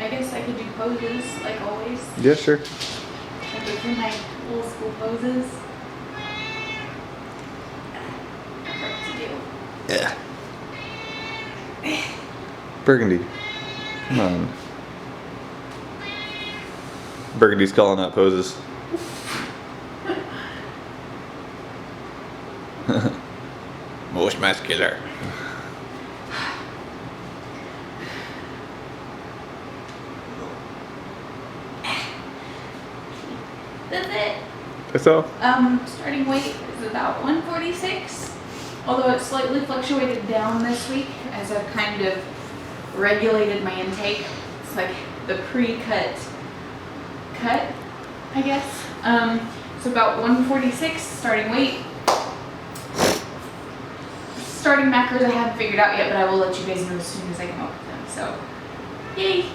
I guess I could do poses like always. Yeah, sure. I go through my old school poses. Hard to do. Yeah. Burgundy. Come on. Burgundy's calling out poses. Most muscular. That's it. That's all? Starting weight is about 146. Although it slightly fluctuated down this week as I've kind of regulated my intake. It's like the pre-cut cut, I guess. It's about 146 starting weight. Starting macros I haven't figured out yet, but I will let you guys know as soon as I come up with them. So, yay!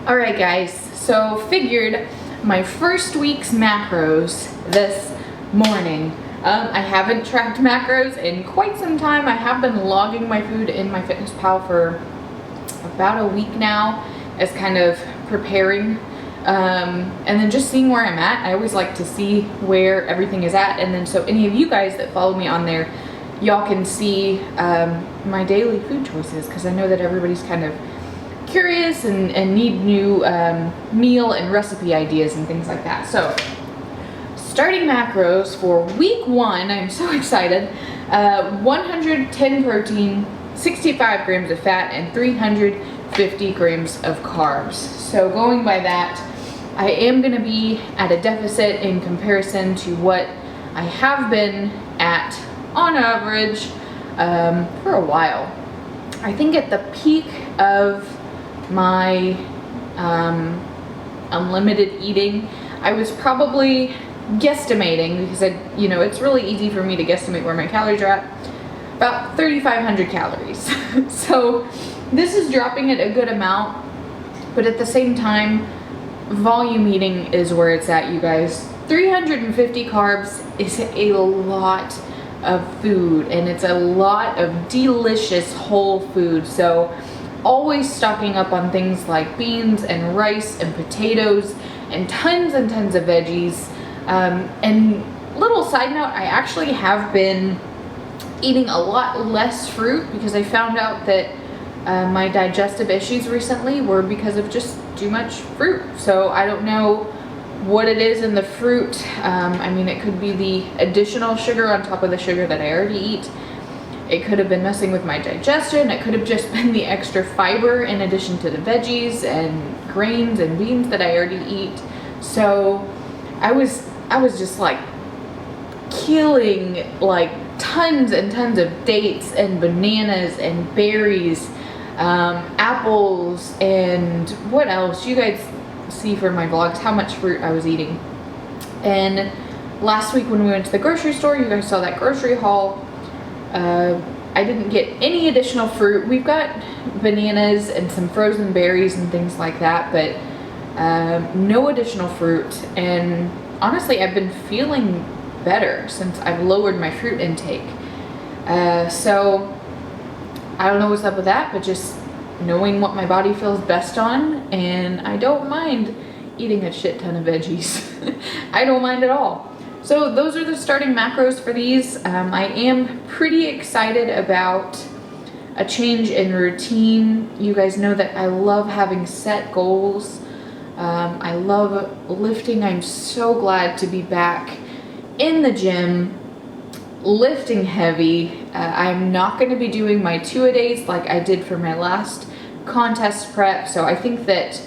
Alright guys, so figured my first week's macros this morning. I haven't tracked macros in quite some time. I have been logging my food in MyFitnessPal for about a week now as kind of preparing and then just seeing where I'm at. I always like to see where everything is at, and then so any of you guys that follow me on there, y'all can see my daily food choices, because I know that everybody's kind of curious and need new meal and recipe ideas and things like that. So starting macros for week 1, I'm so excited. 110 protein, 65 grams of fat, and 350 grams of carbs. So going by that, I am going to be at a deficit in comparison to what I have been at on average for a while. I think at the peak of my unlimited eating, I was probably guesstimating, because it's really easy for me to guesstimate where my calories are at, about 3,500 calories. So this is dropping at a good amount, but at the same time, volume eating is where it's at, you guys. 350 carbs is a lot of food, and it's a lot of delicious whole food. So always stocking up on things like beans and rice and potatoes and tons of veggies. And little side note, I actually have been eating a lot less fruit because I found out that my digestive issues recently were because of just too much fruit. So I don't know what it is in the fruit. I mean, it could be the additional sugar on top of the sugar that I already eat. It could have been messing with my digestion. It could have just been the extra fiber in addition to the veggies and grains and beans that I already eat. So I was just like killing like tons and tons of dates and bananas and berries, apples, and what else? You guys see from my vlogs how much fruit I was eating. And last week when we went to the grocery store, you guys saw that grocery haul. I didn't get any additional fruit. We've got bananas and some frozen berries and things like that, but no additional fruit. And honestly, I've been feeling better since I've lowered my fruit intake. So I don't know what's up with that, but just knowing what my body feels best on, and I don't mind eating a shit ton of veggies. I don't mind at all. So those are the starting macros for these. I am pretty excited about a change in routine. You guys know that I love having set goals. I love lifting. I'm so glad to be back in the gym, lifting heavy. I'm not going to be doing my 2-a-days like I did for my last contest prep. So I think that,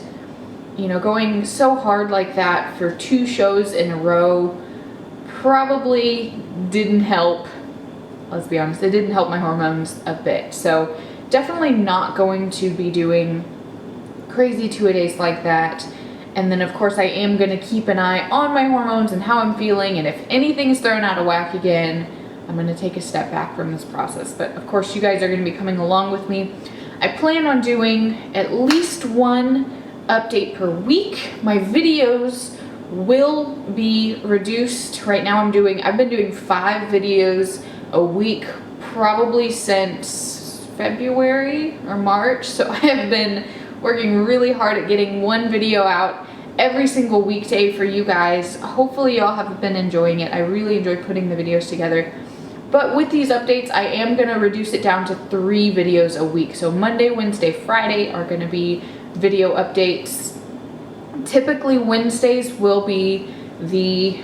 going so hard like that for 2 shows in a row probably didn't help. Let's be honest, it didn't help my hormones a bit. So definitely not going to be doing crazy 2-a-days like that. And then of course I am going to keep an eye on my hormones and how I'm feeling, and if anything is thrown out of whack again, I'm going to take a step back from this process. But of course you guys are going to be coming along with me. I plan on doing at least 1 update per week. My videos will be reduced. Right now I've been doing 5 videos a week probably since February or March, so I have been working really hard at getting one video out every single weekday for you guys. Hopefully y'all have been enjoying it. I really enjoy putting the videos together. But with these updates, I am gonna reduce it down to 3 videos a week. So Monday, Wednesday, Friday are gonna be video updates. Typically Wednesdays will be the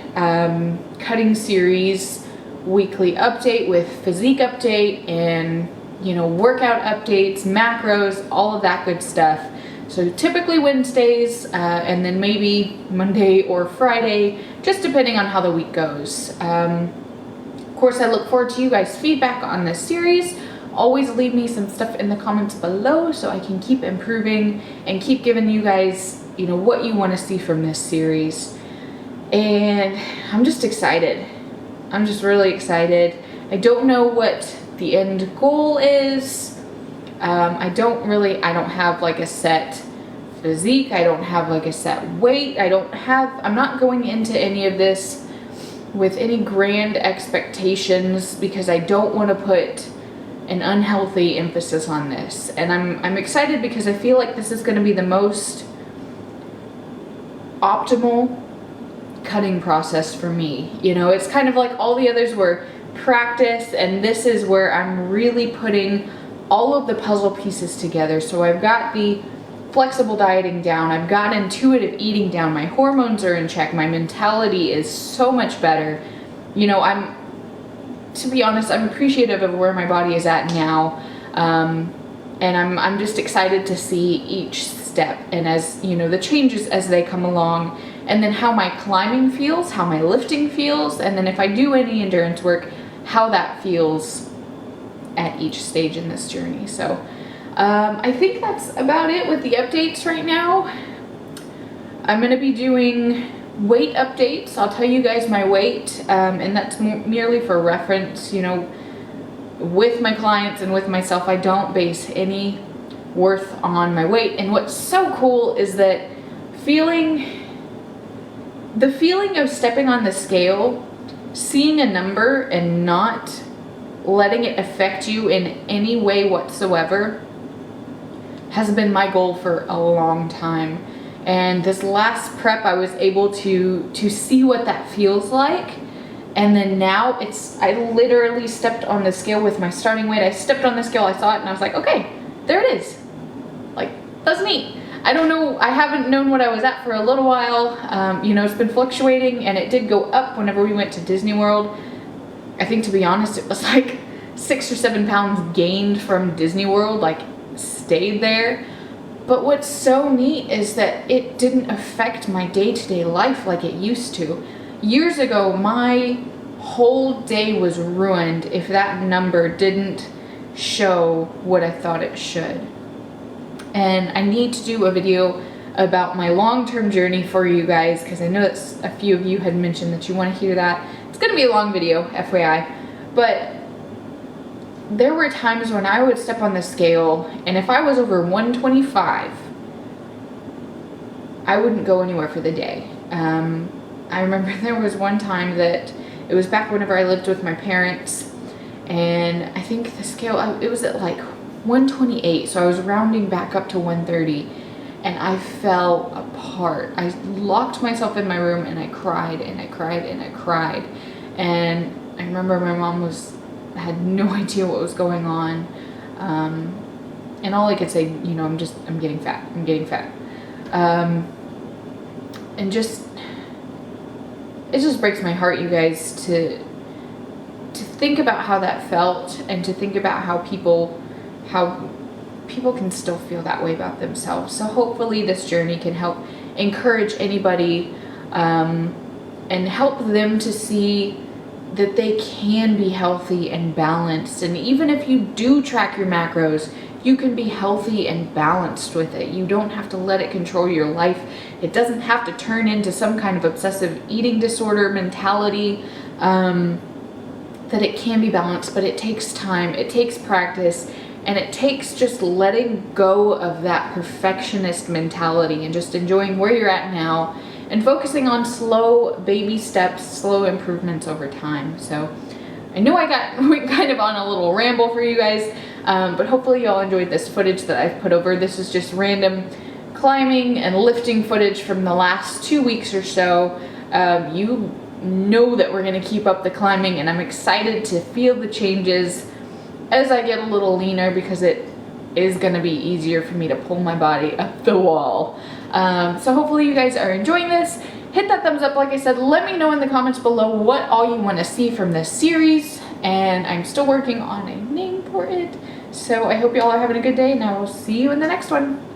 cutting series weekly update with physique update and, you know, workout updates, macros, all of that good stuff. So typically Wednesdays, and then maybe Monday or Friday, just depending on how the week goes. Of course, I look forward to you guys' feedback on this series. Always leave me some stuff in the comments below so I can keep improving and keep giving you guys, you know, what you want to see from this series. And I'm just excited. I'm just really excited. I don't know what the end goal is. I don't have like a set physique. I don't have like a set weight. I'm not going into any of this with any grand expectations because I don't want to put an unhealthy emphasis on this. And I'm excited because I feel like this is going to be the most optimal cutting process for me. You know, it's kind of like all the others were practice, and this is where I'm really putting all of the puzzle pieces together. So I've got the flexible dieting down, I've got intuitive eating down, my hormones are in check, my mentality is so much better. You know, to be honest, I'm appreciative of where my body is at now, and I'm just excited to see each step, and as you know, the changes as they come along, and then how my climbing feels, how my lifting feels, and then if I do any endurance work, how that feels at each stage in this journey. So I think that's about it with the updates right now. I'm going to be doing weight updates. I'll tell you guys my weight, and that's merely for reference. You know, with my clients and with myself, I don't base any worth on my weight. And what's so cool is that the feeling of stepping on the scale, seeing a number and not letting it affect you in any way whatsoever has been my goal for a long time. And this last prep, I was able to see what that feels like. And then now I literally stepped on the scale with my starting weight. I stepped on the scale, I saw it, and I was like, okay, there it is. Like, that's neat. I don't know, I haven't known what I was at for a little while. You know, it's been fluctuating, and it did go up whenever we went to Disney World. I think, to be honest, it was like 6 or 7 pounds gained from Disney World, like stayed there. But what's so neat is that it didn't affect my day-to-day life like it used to. Years ago, my whole day was ruined if that number didn't show what I thought it should. And I need to do a video about my long-term journey for you guys, because I know that a few of you had mentioned that you want to hear that. It's going to be a long video, FYI. But there were times when I would step on the scale, and if I was over 125, I wouldn't go anywhere for the day. I remember there was one time that it was back whenever I lived with my parents, and I think the scale, it was at like 128, so I was rounding back up to 130, and I fell apart. I locked myself in my room, and I cried, and I cried, and I cried. And I remember my mom had no idea what was going on, and all I could say, you know, I'm getting fat, and it just breaks my heart, you guys, to think about how that felt, and to think about how people can still feel that way about themselves. So hopefully this journey can help encourage anybody, and help them to see that they can be healthy and balanced. And even if you do track your macros, you can be healthy and balanced with it. You don't have to let it control your life. It doesn't have to turn into some kind of obsessive eating disorder mentality. That it can be balanced, but it takes time, it takes practice, and it takes just letting go of that perfectionist mentality and just enjoying where you're at now and focusing on slow baby steps, slow improvements over time. So I know I went kind of on a little ramble for you guys. But hopefully y'all enjoyed this footage that I've put over. This is just random climbing and lifting footage from the last 2 weeks or so. You know that we're gonna keep up the climbing, and I'm excited to feel the changes as I get a little leaner, because it is gonna be easier for me to pull my body up the wall. So hopefully you guys are enjoying this. Hit that thumbs up, like I said. Let me know in the comments below what all you want to see from this series, and I'm still working on a name for it. So I hope y'all are having a good day, and I will see you in the next one.